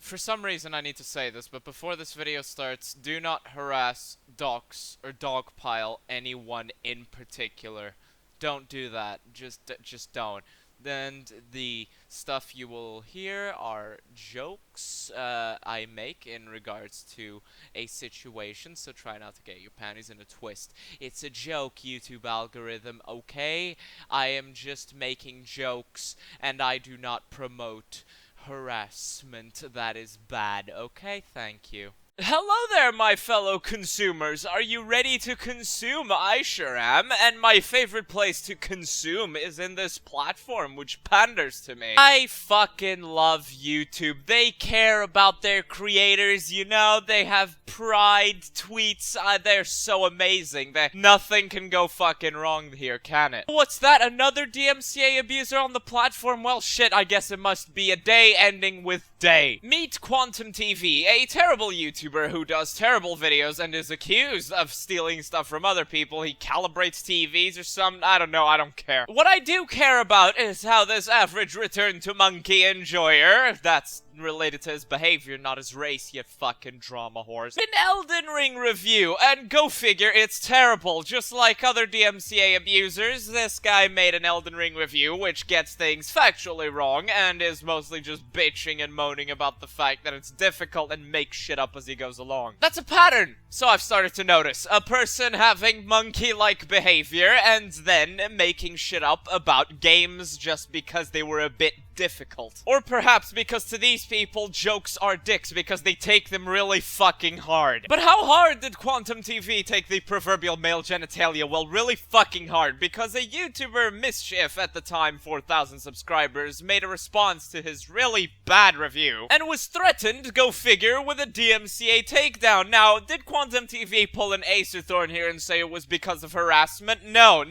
For some reason I need to say this, but before this video starts, do not harass, dox, or dogpile anyone in particular. Don't do that. Just don't. Then the stuff you will hear are jokes I make in regards to a situation, so try not to get your panties in a twist. It's a joke, YouTube algorithm, okay? I am just making jokes, and I do not promote harassment. That is bad, okay? Thank you. Hello there, my fellow consumers. Are you ready to consume? I sure am, and my favorite place to consume is in this platform, which panders to me. I fucking love YouTube. They care about their creators, you know? They have pride tweets. They're so amazing that nothing can go fucking wrong here, can it? What's that? Another DMCA abuser on the platform? Well, shit, I guess it must be a day ending with day. Meet QuantumTV, a terrible YouTuber who does terrible videos and is accused of stealing stuff from other people. He calibrates TVs or something. I don't know, I don't care. What I do care about is how this average return to monkey enjoyer, that's related to his behavior, not his race, you fucking drama whores. An Elden Ring review, and go figure, it's terrible. Just like other DMCA abusers, this guy made an Elden Ring review, which gets things factually wrong, and is mostly just bitching and moaning about the fact that it's difficult and makes shit up as he goes along. That's a pattern, so I've started to notice. A person having monkey-like behavior, and then making shit up about games just because they were a bit difficult. Or perhaps because to these people, jokes are dicks because they take them really fucking hard. But how hard did QuantumTV take the proverbial male genitalia? Well, really fucking hard, because a YouTuber, Mischief, at the time 4,000 subscribers, made a response to his really bad review, and was threatened, go figure, with a DMCA takedown. Now, did QuantumTV pull an Acerthorn here and say it was because of harassment? No.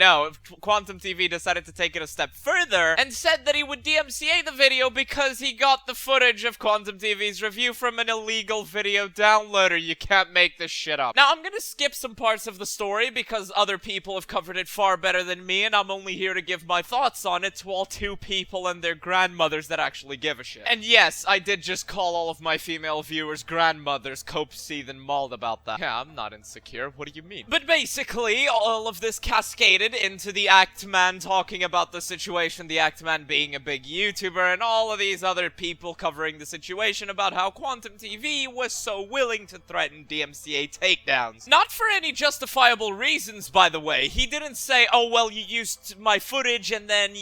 QuantumTV decided to take it a step further, and said that he would DMCA the video because he got the footage of QuantumTV's review from an illegal video downloader. You can't make this shit up. Now, I'm gonna skip some parts of the story because other people have covered it far better than me, and I'm only here to give my thoughts on it to all two people and their grandmothers that actually give a shit. And yes, I did just call all of my female viewers grandmothers. Cope, seethe, and mauled about that. Yeah, I'm not insecure. What do you mean? But basically, all of this cascaded into the Act Man talking about the situation, the Act Man being a big YouTuber, and all of these other people covering the situation about how QuantumTV was so willing to threaten DMCA takedowns. Not for any justifiable reasons, by the way. He didn't say, oh, well, you used my footage, and then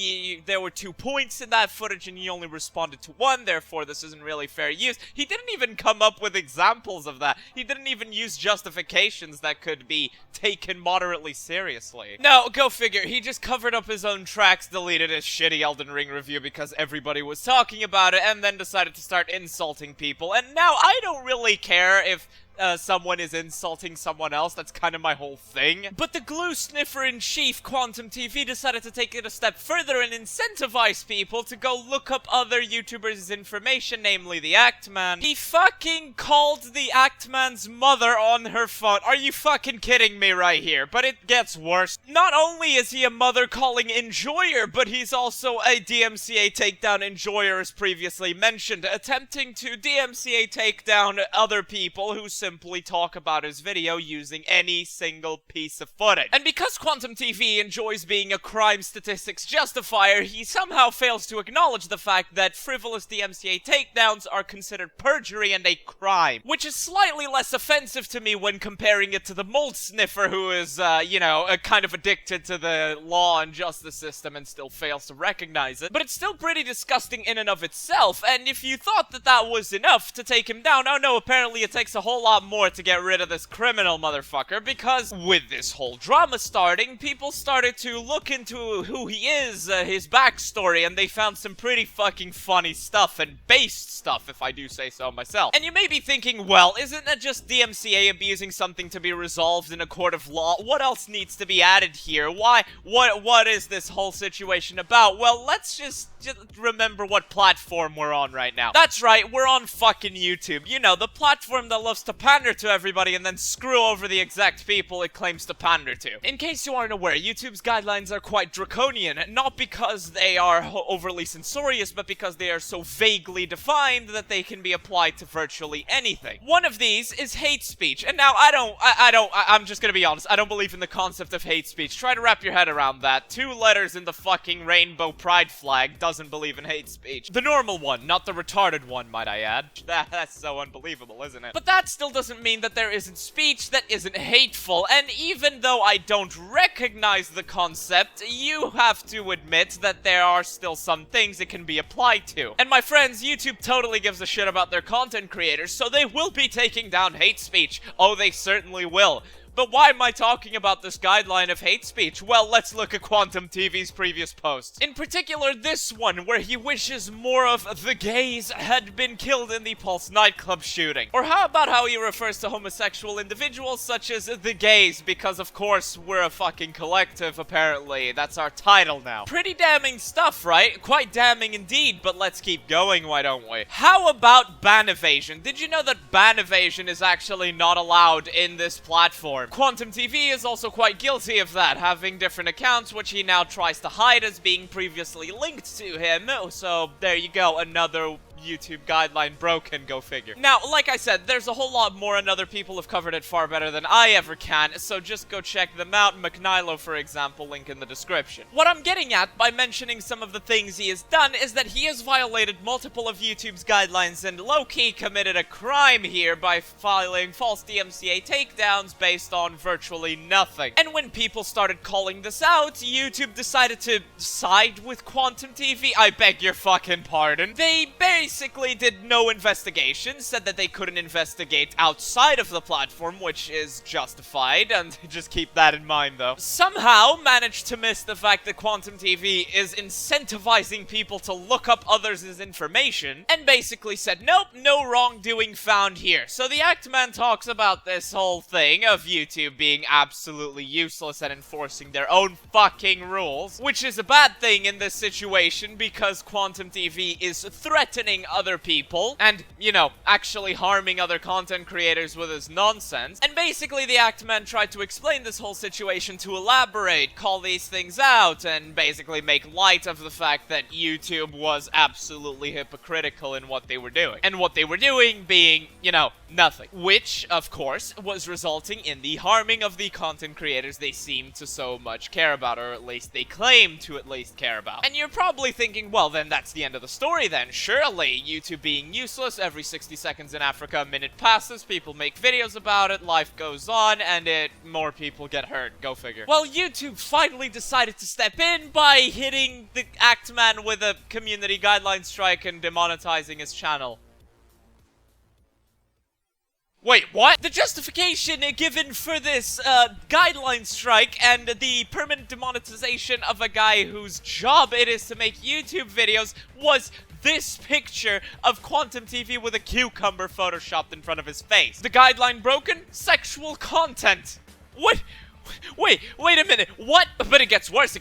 there were 2 points in that footage, and you only responded to 1, therefore this isn't really fair use. He didn't even come up with examples of that. He didn't even use justifications that could be taken moderately seriously. No, go figure. He just covered up his own tracks, deleted his shitty Elden Ring review because everybody was talking about it, and then decided to start insulting people. And now I don't really care if someone is insulting someone else. That's kind of my whole thing. But the glue sniffer-in-chief, QuantumTV, decided to take it a step further and incentivize people to go look up other YouTubers' information, namely the Act Man. He fucking called the Act Man's mother on her phone. Are you fucking kidding me right here? But it gets worse. Not only is he a mother-calling enjoyer, but he's also a DMCA takedown enjoyer, as previously mentioned, attempting to DMCA take down other people who simply talk about his video using any single piece of footage. And because QuantumTV enjoys being a crime statistics justifier, he somehow fails to acknowledge the fact that frivolous DMCA takedowns are considered perjury and a crime, which is slightly less offensive to me when comparing it to the mold sniffer who is, kind of addicted to the law and justice system and still fails to recognize it. But it's still pretty disgusting in and of itself, and if you thought that that was enough to take him down, oh no, apparently it takes a whole lot more to get rid of this criminal motherfucker, because with this whole drama starting, people started to look into who he is, his backstory, and they found some pretty fucking funny stuff, and based stuff, if I do say so myself. And you may be thinking, well, isn't that just DMCA abusing something to be resolved in a court of law? What else needs to be added here? Why? What is this whole situation about? Well, let's just remember what platform we're on right now. That's right, we're on fucking YouTube. You know, the platform that loves to pander to everybody and then screw over the exact people it claims to pander to. In case you aren't aware, YouTube's guidelines are quite draconian, not because they are overly censorious, but because they are so vaguely defined that they can be applied to virtually anything. One of these is hate speech, and now I'm just gonna be honest, I don't believe in the concept of hate speech. Try to wrap your head around that. 2 letters in the fucking rainbow pride flag doesn't believe in hate speech. The normal one, not the retarded one, might I add. That's so unbelievable, isn't it? But that still doesn't mean that there isn't speech that isn't hateful, and even though I don't recognize the concept, you have to admit that there are still some things it can be applied to. And my friends, YouTube totally gives a shit about their content creators, so they will be taking down hate speech. Oh, they certainly will. But why am I talking about this guideline of hate speech? Well, let's look at QuantumTV's previous posts. In particular, this one, where he wishes more of the gays had been killed in the Pulse nightclub shooting. Or how about how he refers to homosexual individuals such as the gays, because of course, we're a fucking collective, apparently. That's our title now. Pretty damning stuff, right? Quite damning indeed, but let's keep going, why don't we? How about ban evasion? Did you know that ban evasion is actually not allowed in this platform? QuantumTV is also quite guilty of that, having different accounts which he now tries to hide as being previously linked to him, so there you go, another YouTube guideline broken, go figure. Now, like I said, there's a whole lot more and other people have covered it far better than I ever can, so just go check them out. McNilo, for example, link in the description. What I'm getting at by mentioning some of the things he has done is that he has violated multiple of YouTube's guidelines and low-key committed a crime here by filing false DMCA takedowns based on virtually nothing. And when people started calling this out, YouTube decided to side with QuantumTV. I beg your fucking pardon. They basically did no investigation, said that they couldn't investigate outside of the platform, which is justified, and just keep that in mind though. Somehow managed to miss the fact that QuantumTV is incentivizing people to look up others' information, and basically said, nope, no wrongdoing found here. So the Actman talks about this whole thing of YouTube being absolutely useless at enforcing their own fucking rules, which is a bad thing in this situation because QuantumTV is threatening other people and, you know, actually harming other content creators with his nonsense. And basically the Actman tried to explain this whole situation to elaborate, call these things out, and basically make light of the fact that YouTube was absolutely hypocritical in what they were doing. And what they were doing being, you know, nothing. Which, of course, was resulting in the harming of the content creators they seem to so much care about, or at least they claim to at least care about. And you're probably thinking, well, then that's the end of the story then. Surely, YouTube being useless, every 60 seconds in Africa, a minute passes, people make videos about it, life goes on, and more people get hurt. Go figure. Well, YouTube finally decided to step in by hitting the Actman with a community guideline strike and demonetizing his channel. Wait, what? The justification given for this guideline strike and the permanent demonetization of a guy whose job it is to make YouTube videos was this picture of QuantumTV with a cucumber photoshopped in front of his face. The guideline broken? Sexual content. What? Wait a minute, what? But it gets worse,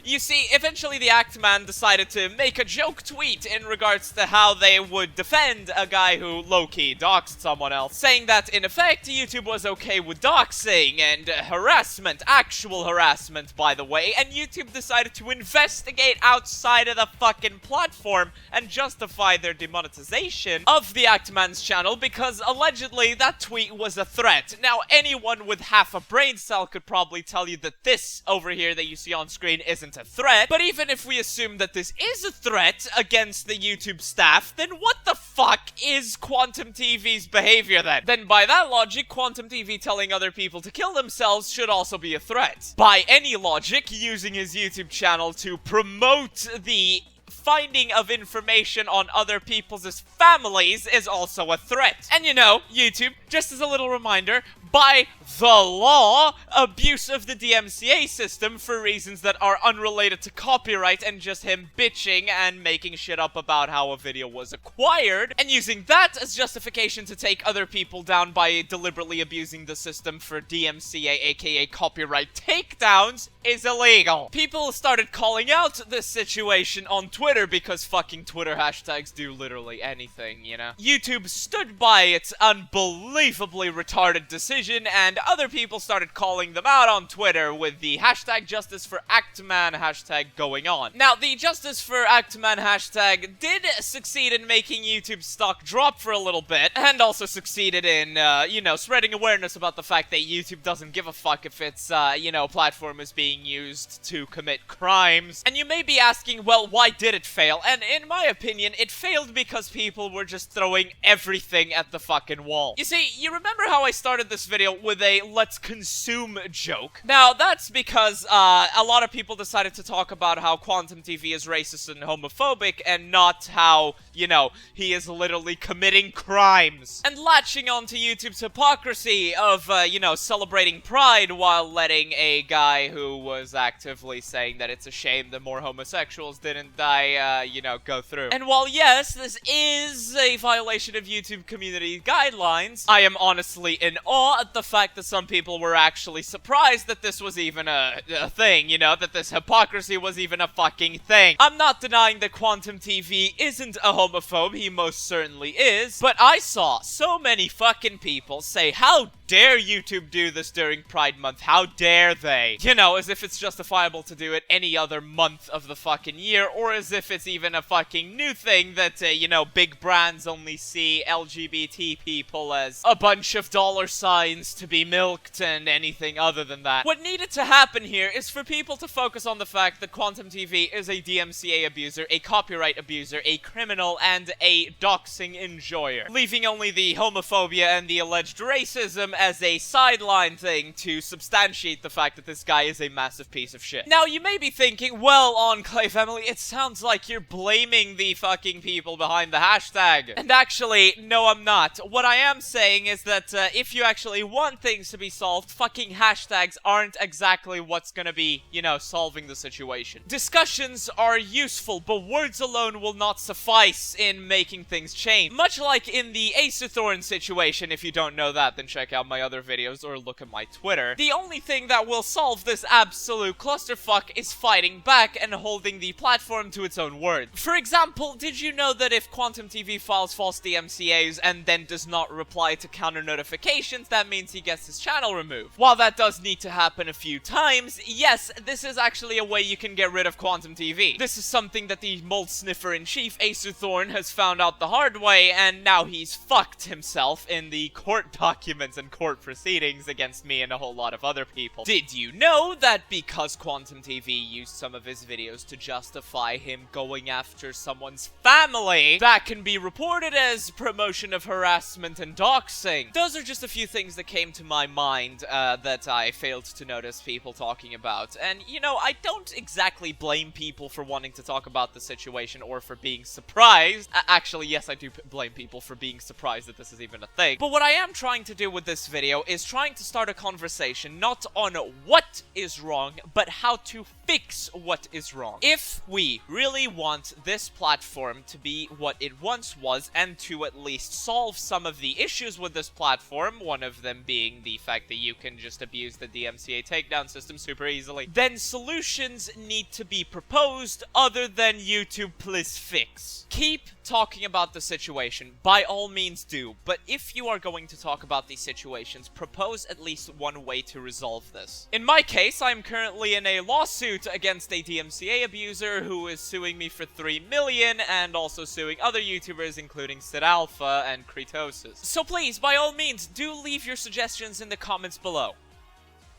You see, eventually the Actman decided to make a joke tweet in regards to how they would defend a guy who low-key doxed someone else, saying that, in effect, YouTube was okay with doxing and harassment, actual harassment, by the way, and YouTube decided to investigate outside of the fucking platform and justify their demonetization of the Actman's channel because, allegedly, that tweet was a threat. Now, anyone with half a brain cell could probably tell you that this over here that you see on screen isn't a threat, but even if we assume that this is a threat against the YouTube staff, then what the fuck is QuantumTV's behavior then? Then by that logic, QuantumTV telling other people to kill themselves should also be a threat. By any logic, using his YouTube channel to promote the finding of information on other people's families is also a threat. And you know, YouTube, just as a little reminder, by the law, abuse of the DMCA system for reasons that are unrelated to copyright and just him bitching and making shit up about how a video was acquired, and using that as justification to take other people down by deliberately abusing the system for DMCA, aka copyright takedowns, is illegal. People started calling out this situation on Twitter because fucking Twitter hashtags do literally anything. thing, you know? YouTube stood by its unbelievably retarded decision, and other people started calling them out on Twitter with the hashtag Justice for Actman hashtag going on. Now, the Justice for Actman hashtag did succeed in making YouTube's stock drop for a little bit, and also succeeded in, you know, spreading awareness about the fact that YouTube doesn't give a fuck if its, you know, platform is being used to commit crimes. And you may be asking, well, why did it fail? And in my opinion, it failed because people were just throwing everything at the fucking wall. You see, you remember how I started this video with a let's consume joke? Now, that's because, a lot of people decided to talk about how QuantumTV is racist and homophobic, and not how, you know, he is literally committing crimes. And latching onto YouTube's hypocrisy of, you know, celebrating pride while letting a guy who was actively saying that it's a shame that more homosexuals didn't die, you know, go through. And while yes, this is a violation of YouTube community guidelines, I am honestly in awe at the fact that some people were actually surprised that this was even a thing, you know, that this hypocrisy was even a fucking thing. I'm not denying that QuantumTV isn't a homophobe, he most certainly is, but I saw so many fucking people say, how dare YouTube do this during Pride Month? How dare they? You know, as if it's justifiable to do it any other month of the fucking year, or as if it's even a fucking new thing that, you know, big brands only see LGBT people as a bunch of dollar signs to be milked and anything other than that. What needed to happen here is for people to focus on the fact that QuantumTV is a DMCA abuser, a copyright abuser, a criminal, and a doxing enjoyer, leaving only the homophobia and the alleged racism as a sideline thing to substantiate the fact that this guy is a massive piece of shit. Now, you may be thinking, well, on Clay Family, it sounds like you're blaming the fucking people behind the hashtag. And actually, no, I'm not. What I am saying is that if you actually want things to be solved, fucking hashtags aren't exactly what's gonna be, you know, solving the situation. Discussions are useful, but words alone will not suffice in making things change. Much like in the Acerthorn situation, if you don't know that, then check out my other videos or look at my Twitter. The only thing that will solve this absolute clusterfuck is fighting back and holding the platform to its own word. For example, did you know that if QuantumTV files false DMCAs and then does not reply to counter notifications, that means he gets his channel removed? While that does need to happen a few times, yes, this is actually a way you can get rid of QuantumTV. This is something that the mold sniffer-in-chief Acerthorn has found out the hard way, and now he's fucked himself in the court documents and court proceedings against me and a whole lot of other people. Did you know that because QuantumTV used some of his videos to justify him going after someone's family, that can be reported as promotion of harassment and doxing? Those are just a few things that came to my mind that I failed to notice people talking about. And, you know, I don't exactly blame people for wanting to talk about the situation or for being surprised. Actually, yes, I do blame people for being surprised that this is even a thing. But what I am trying to do with this video is trying to start a conversation not on what is wrong, but how to fix what is wrong. If we really want this platform to be what it once was, and to at least solve some of the issues with this platform, one of them being the fact that you can just abuse the DMCA takedown system super easily, then solutions need to be proposed other than YouTube please fix. Keep talking about the situation, by all means do, but if you are going to talk about these situations, propose at least one way to resolve this. In my case, I'm currently in a lawsuit against a DMCA abuser who is suing me for $3 million and also suing other YouTubers including Sid Alpha and Kretosis. So please, by all means, do leave your suggestions in the comments below.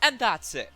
And that's it.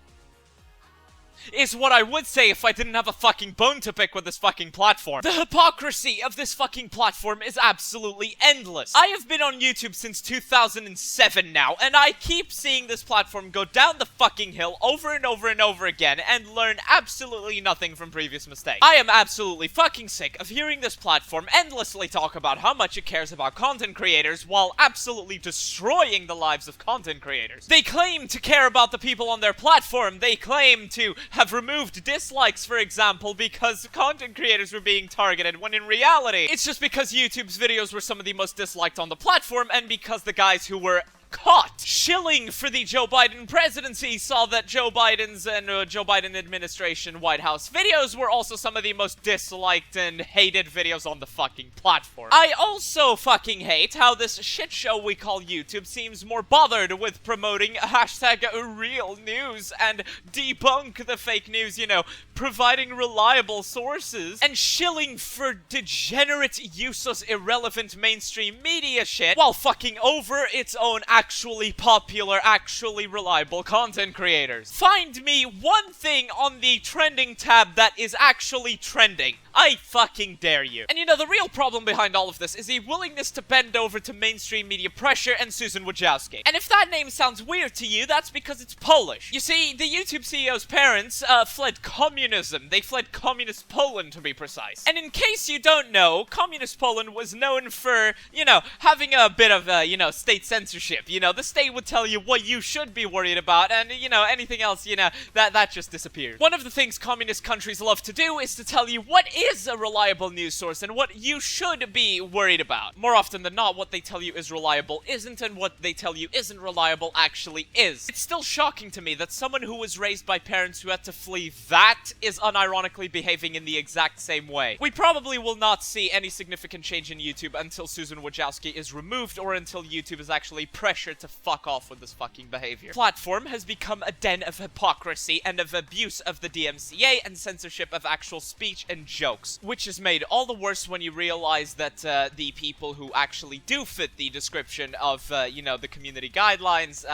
Is what I would say if I didn't have a fucking bone to pick with this fucking platform. The hypocrisy of this fucking platform is absolutely endless. I have been on YouTube since 2007 now, and I keep seeing this platform go down the fucking hill over and over and over again and learn absolutely nothing from previous mistakes. I am absolutely fucking sick of hearing this platform endlessly talk about how much it cares about content creators while absolutely destroying the lives of content creators. They claim to care about the people on their platform. They claim to have removed dislikes, for example, because content creators were being targeted, when in reality, it's just because YouTube's videos were some of the most disliked on the platform, and because the guys who were caught shilling for the Joe Biden presidency saw that Joe Biden's and Joe Biden administration White House videos were also some of the most disliked and hated videos on the fucking platform. I also fucking hate how this shit show we call YouTube seems more bothered with promoting hashtag real news and debunk the fake news, you know, providing reliable sources, and shilling for degenerate, useless, irrelevant mainstream media shit while fucking over its own actually popular, actually reliable content creators. Find me one thing on the trending tab that is actually trending. I fucking dare you. And you know, the real problem behind all of this is the willingness to bend over to mainstream media pressure and Susan Wojcicki. And if that name sounds weird to you, that's because it's Polish. You see, the YouTube CEO's parents fled communism. They fled communist Poland, to be precise. And in case you don't know, communist Poland was known for, you know, having a bit of, you know, state censorship. You know, the state would tell you what you should be worried about, and, you know, anything else, you know, that just disappeared. One of the things communist countries love to do is to tell you what is a reliable news source and what you should be worried about. More often than not, what they tell you is reliable isn't, and what they tell you isn't reliable actually is. It's still shocking to me that someone who was raised by parents who had to flee that is unironically behaving in the exact same way. We probably will not see any significant change in YouTube until Susan Wojcicki is removed, or until YouTube is actually pressured to fuck off with this fucking behavior. Platform has become a den of hypocrisy and of abuse of the DMCA and censorship of actual speech and jokes, which is made all the worse when you realize that the people who actually do fit the description of, you know, the community guidelines,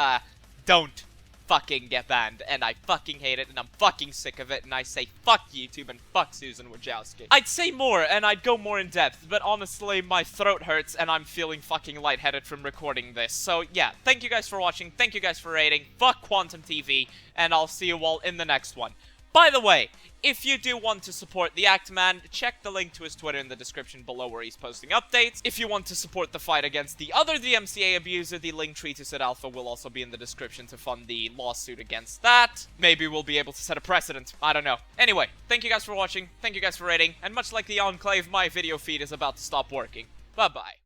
don't fucking get banned, and I fucking hate it, and I'm fucking sick of it, and I say fuck YouTube and fuck Susan Wojcicki. I'd say more, and I'd go more in depth, but honestly, my throat hurts, and I'm feeling fucking lightheaded from recording this. So yeah, thank you guys for watching, thank you guys for rating, fuck QuantumTV, and I'll see you all in the next one. By the way, if you do want to support the Act Man, check the link to his Twitter in the description below where he's posting updates. If you want to support the fight against the other DMCA abuser, the link tree to Sid Alpha will also be in the description to fund the lawsuit against that. Maybe we'll be able to set a precedent. I don't know. Anyway, thank you guys for watching, thank you guys for rating, and much like the Enclave, my video feed is about to stop working. Bye-bye.